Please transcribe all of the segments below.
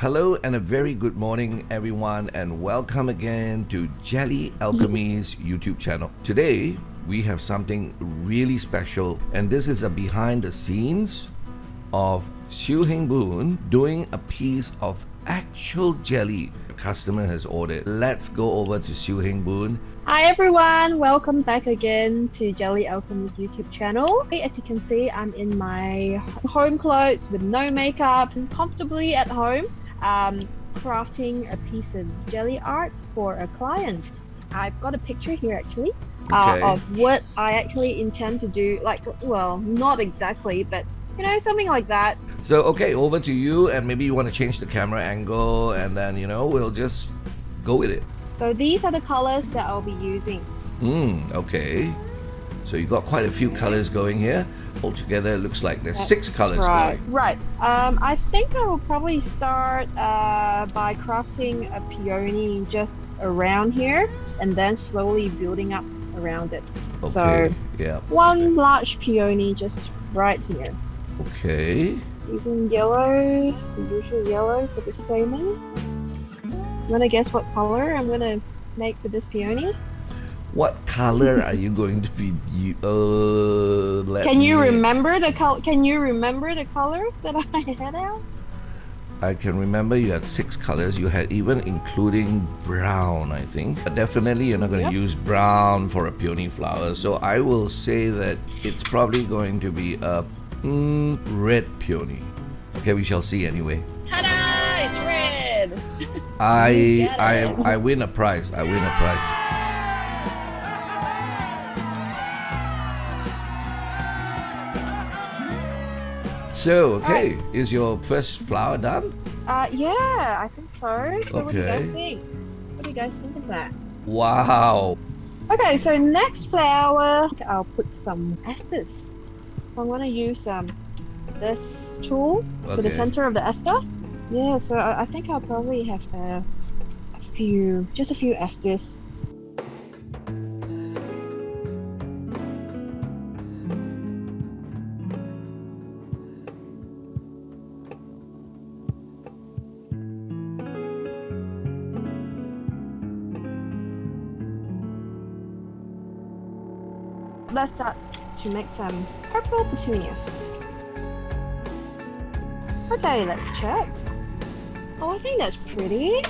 Hello and a very good morning everyone, and welcome again to Jelly Alchemy's YouTube channel. Today we have something really special, and this is a behind the scenes of Siew Heng Boon doing a piece of actual jelly the customer has ordered. Let's go over to Siew Heng Boon. Hi everyone, welcome back again to Jelly Alchemy's YouTube channel. As you can see, I'm in my home clothes with no makeup and comfortably at home, crafting a piece of jelly art for a client. I've got a picture here actually of what I actually intend to do, well, not exactly, but you know, something like that. So okay, over to you, and maybe you want to change the camera angle, and then we'll just go with it. So these are the colors that I'll be using. Okay. So you got quite a few colors going here. Altogether, it looks like there's 6 colors going. Right. I think I will probably start by crafting a peony just around here, and then slowly building up around it. Okay. So yeah. One large peony just right here. Okay. Using yellow, the usual yellow for the stamen. You wanna guess what color I'm gonna make for this peony? What color are you going to be? Can you remember the colors that I had out? I can remember you had 6 colors. You had even including brown, I think. But definitely you're not going to use brown for a peony flower. So I will say that it's probably going to be a red peony. Okay, we shall see anyway. Ta-da! It's red! I win a prize. I win a prize. So, okay, is your first flower done? Yeah, I think so. So Okay. what do you guys think? What do you guys think of that? Wow. Okay, so next flower, I'll put some esters. So I'm gonna use this tool for the center of the ester. Yeah, so I think I'll probably have just a few esters. Let's start to make some purple petunias. Okay, let's check. Oh, I think that's pretty. You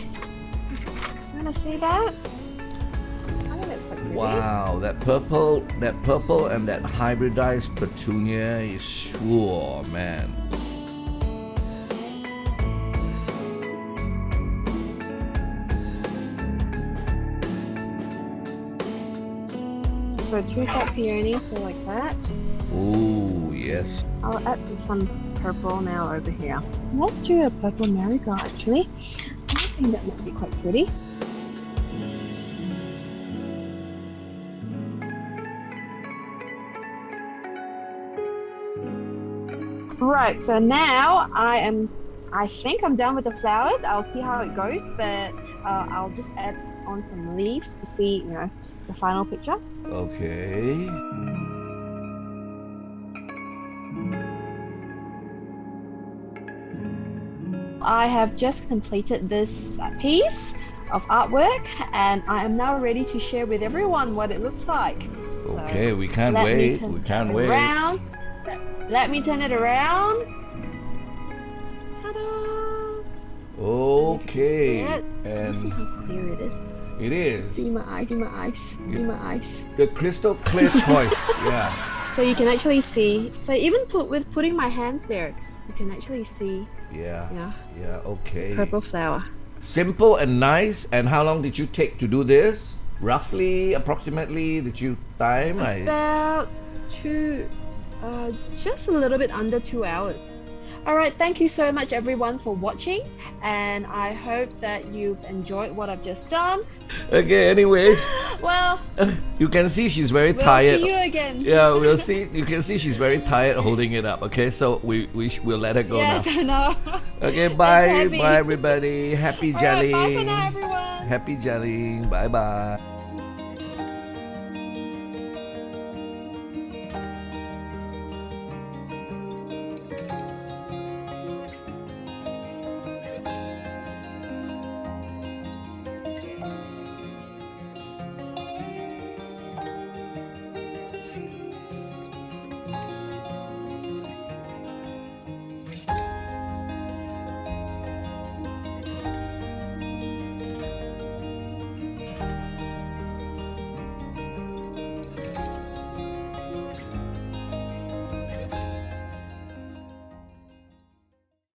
wanna see that? I think that's quite pretty. Wow, that purple and that hybridized petunia is sure, man. So 3 fat peonies, so like that. Oh, yes. I'll add some purple now over here. Let's do a purple marigold actually. I think that might be quite pretty. Right, so now I think I'm done with the flowers. I'll see how it goes, but I'll just add on some leaves to see, the final picture. Okay. I have just completed this piece of artwork, and I am now ready to share with everyone what it looks like. Okay, so we can't wait. We can't wait. Let me turn it around. Ta-da! Okay. And see how clear it is. It is. See my eyes, see my eyes, see my eyes. The crystal clear choice. Yeah. So you can actually see. So even with putting my hands there, you can actually see. Yeah. Yeah. Okay. Purple flower. Simple and nice. And how long did you take to do this? Roughly, approximately, did you time? About just a little bit under 2 hours. Alright, thank you so much everyone for watching, and I hope that you've enjoyed what I've just done. Okay, anyways. Well, you can see she's very tired. We'll see you again. Yeah, we'll see. You can see she's very tired holding it up. Okay, so we'll let her go now. Yes, I know. Okay, bye. Bye everybody. Happy jelly. Bye for now, everyone. Happy jelly. Bye bye.